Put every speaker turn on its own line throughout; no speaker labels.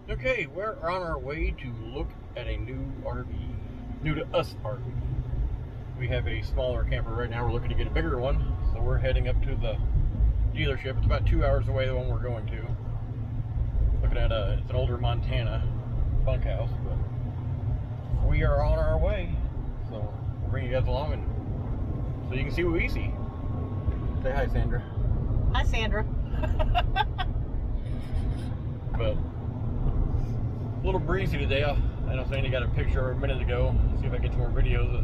Okay, we're on our way to look at a new RV, new to us RV. We have a smaller camper right now. We're looking to get a bigger one, so we're heading up to the dealership. It's about 2 hours away, the one we're going to. Looking at it's an older Montana bunkhouse, but we are on our way. So we'll bring you guys along and so you can see what we see. Say hi, Sandra.
Hi, Sandra.
But a little breezy today. I know Sandy got a picture a minute ago. See if I can get some more videos. The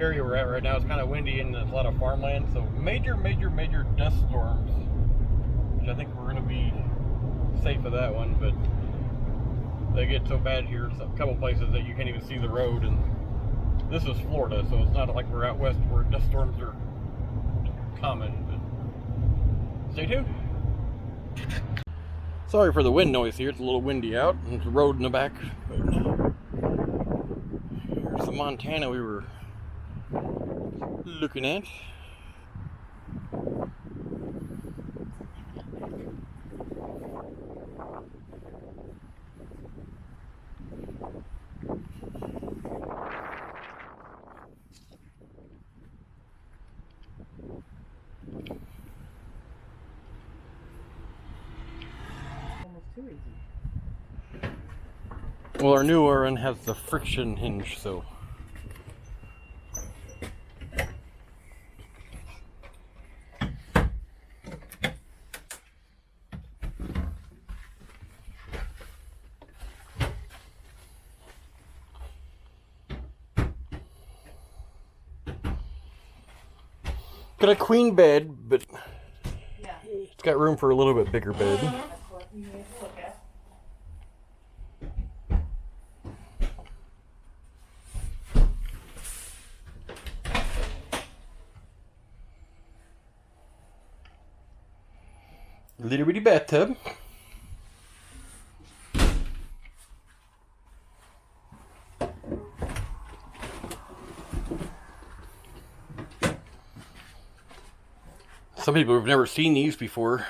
area we're at right now is kind of windy and there's a lot of farmland, so major dust storms, which I think we're going to be safe of that one, but they get so bad here in a couple places that you can't even see the road. And this is Florida, so it's not like we're out west where dust storms are common, but stay tuned. Sorry for the wind noise here. It's a little windy out and there's a road in the back. But here's the Montana we were looking at. Well, our newer one has the friction hinge, so got a queen bed, but
Yeah.
it's got room for a little bit bigger bed.
That's what you need to look at.
Little bitty bathtub. Some people have never seen these before.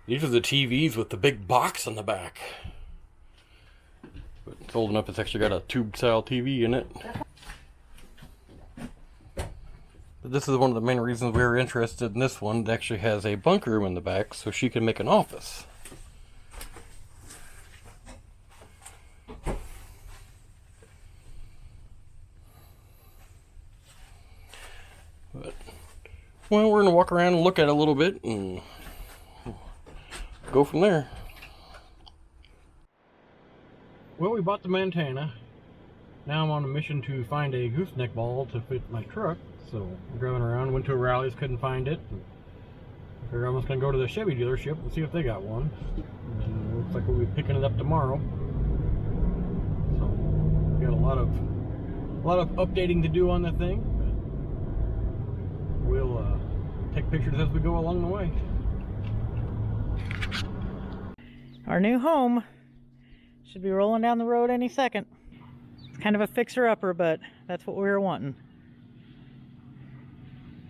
These are the TVs with the big box on the back. But it's old enough, it's actually got a tube style TV in it. But this is one of the main reasons we were interested in this one. It actually has a bunk room in the back, so she can make an office. But, well, we're going to walk around and look at it a little bit and go from there. Well, we bought the Montana. Now I'm on a mission to find a gooseneck ball to fit my truck. So we're driving around, went to a Rally's, couldn't find it. I figured I'm just going to go to the Chevy dealership and see if they got one. And it looks like we'll be picking it up tomorrow. So we got a lot of updating to do on the thing. But we'll take pictures as we go along the way.
Our new home should be rolling down the road any second. It's kind of a fixer-upper, but that's what we were wanting.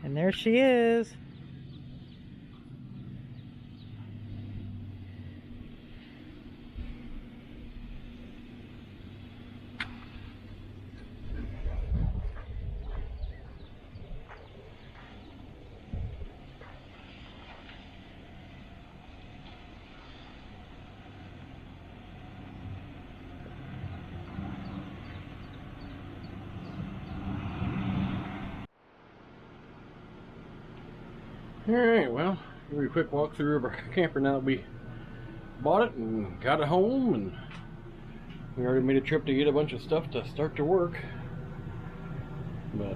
And there she is.
Alright, well, give you a quick walkthrough of our camper now that we bought it and got it home, and we already made a trip to get a bunch of stuff to start to work. But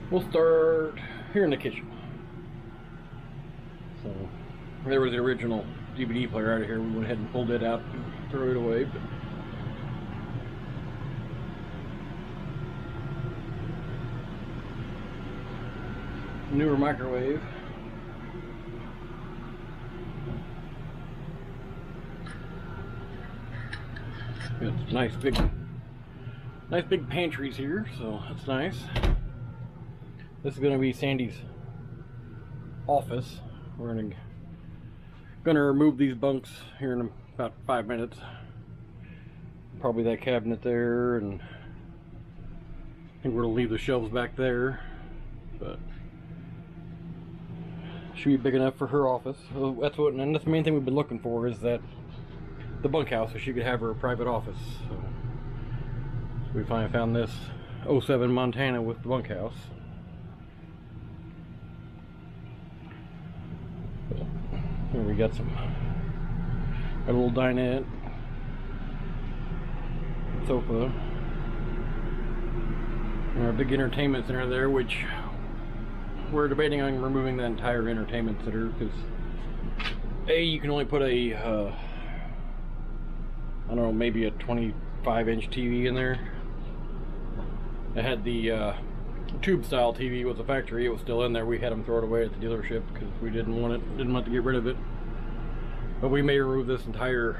we'll start here in the kitchen. So there was the original DVD player out of here. We went ahead and pulled it out and threw it away. But newer microwave. Got nice big pantries here, so that's nice. This is going to be Sandy's office. We're gonna remove these bunks here in a about 5 minutes. Probably that cabinet there, and I think we're gonna leave the shelves back there, but should be big enough for her office. So that's the main thing we've been looking for, is that the bunkhouse, so she could have her private office. So we finally found this 07 Montana with the bunkhouse. Here we got a little dinette, sofa, and our big entertainment center there, which we're debating on removing that entire entertainment center, because you can only put a I don't know, maybe a 25-inch TV in there. It had the tube style TV with the factory. It was still in there. We had them throw it away at the dealership because we didn't want to get rid of it. But we may remove this entire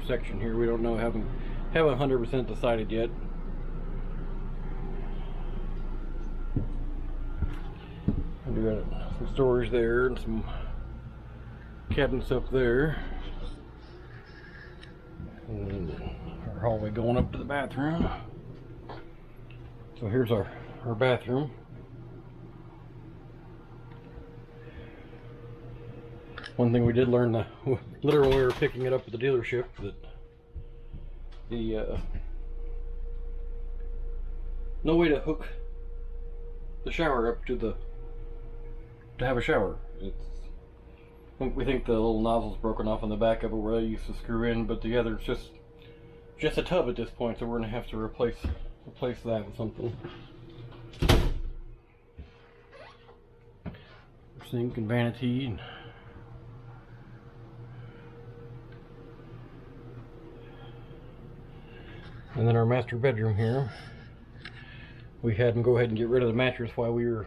section here. We don't know, haven't 100% decided yet. We got some storage there and some cabinets up there. And our hallway going up to the bathroom. So here's our bathroom. One thing we did learn, literally when we were picking it up at the dealership, that the no way to hook the shower up to have a shower. We think the little nozzle's broken off on the back of it where they used to screw in, but the other's just a tub at this point, so we're gonna have to replace that with something. Sink and vanity, and then our master bedroom here. We had them go ahead and get rid of the mattress while we were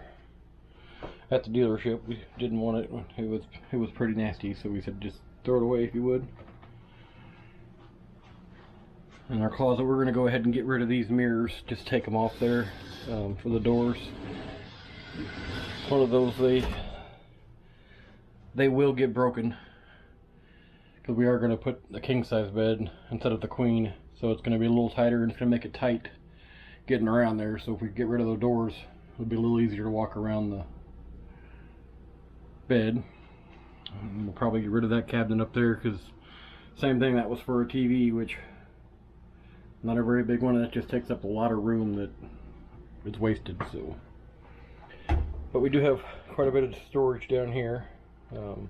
at the dealership. We didn't want it. It was pretty nasty, so we said just throw it away if you would. In our closet, we're going to go ahead and get rid of these mirrors. Just take them off there for the doors. One of those, they will get broken, because we are going to put a king size bed instead of the queen, so it's going to be a little tighter and it's going to make it tight getting around there. So if we get rid of the doors, it'll be a little easier to walk around the bed. And we'll probably get rid of that cabinet up there, because same thing, that was for a TV, which not a very big one, and that just takes up a lot of room that it's wasted. So, but we do have quite a bit of storage down here, so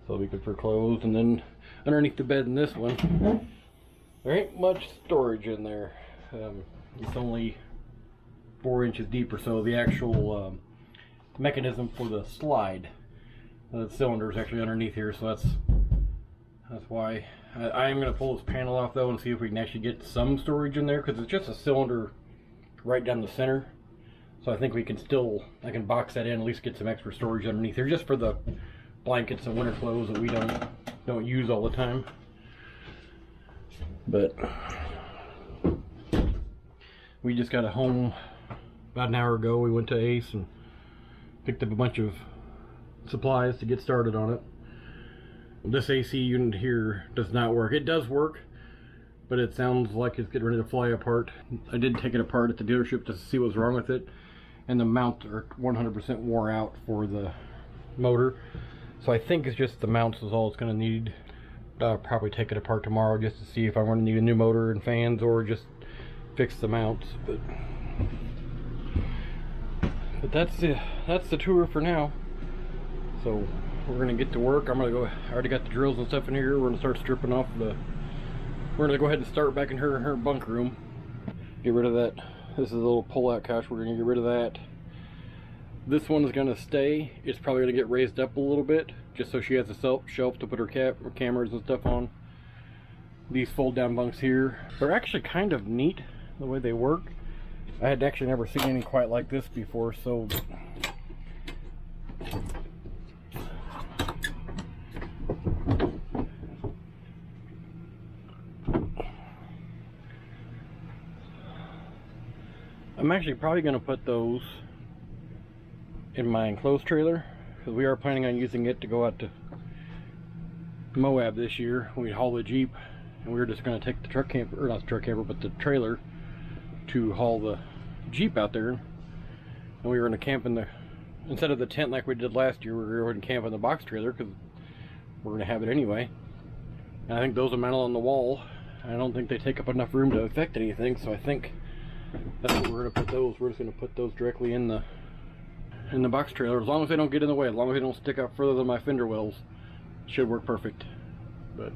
it'll be good for clothes. And then underneath the bed in this one, there ain't much storage in there. It's only 4 inches deep or so. The actual mechanism for the slide, the cylinder is actually underneath here, so that's why. I am going to pull this panel off though and see if we can actually get some storage in there, because it's just a cylinder right down the center. So I think I can box that in, at least get some extra storage underneath here, just for the blankets and winter clothes that we don't use all the time. But we just got home about an hour ago. We went to Ace and picked up a bunch of supplies to get started on it. This AC unit here does not work. It does work, but it sounds like it's getting ready to fly apart. I did take it apart at the dealership to see what's wrong with it, and the mounts are 100% wore out for the motor. So I think it's just the mounts is all it's going to need. I'll probably take it apart tomorrow just to see if I'm going to need a new motor and fans, or just fix the mounts. But that's the tour for now. So we're gonna get to work. I already got the drills and stuff in here. We're gonna start stripping off we're gonna go ahead and start back in her bunk room. Get rid of that. This is a little pull-out couch. We're gonna get rid of that. This one is gonna stay. It's probably gonna get raised up a little bit, just so she has a shelf to put her cameras and stuff on. These fold-down bunks here, they're actually kind of neat the way they work. I had actually never seen any quite like this before, so I'm actually probably going to put those in my enclosed trailer, because we are planning on using it to go out to Moab this year. We hauled the Jeep, and we were just going to take the truck camper, or not the truck camper, but the trailer to haul the Jeep out there. And we were going to camp in the, instead of the tent like we did last year, we were going to camp in the box trailer because we're going to have it anyway. And I think those are mounted on the wall. I don't think they take up enough room to affect anything, so I think that's what we're going to put those. We're just going to put those directly in the box trailer, as long as they don't get in the way, as long as they don't stick out further than my fender wells. Should work perfect. But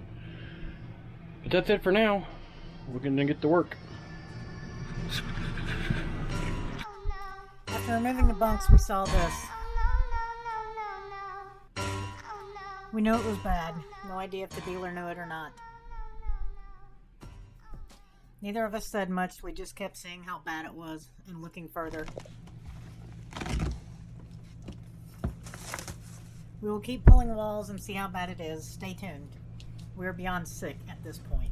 that's it for now. We're gonna get to work.
After removing the bunks, we saw this. We knew it was bad. No idea if the dealer knew it or not. Neither of us said much. We just kept seeing how bad it was and looking further. We will keep pulling walls and see how bad it is. Stay tuned. We're beyond sick at this point.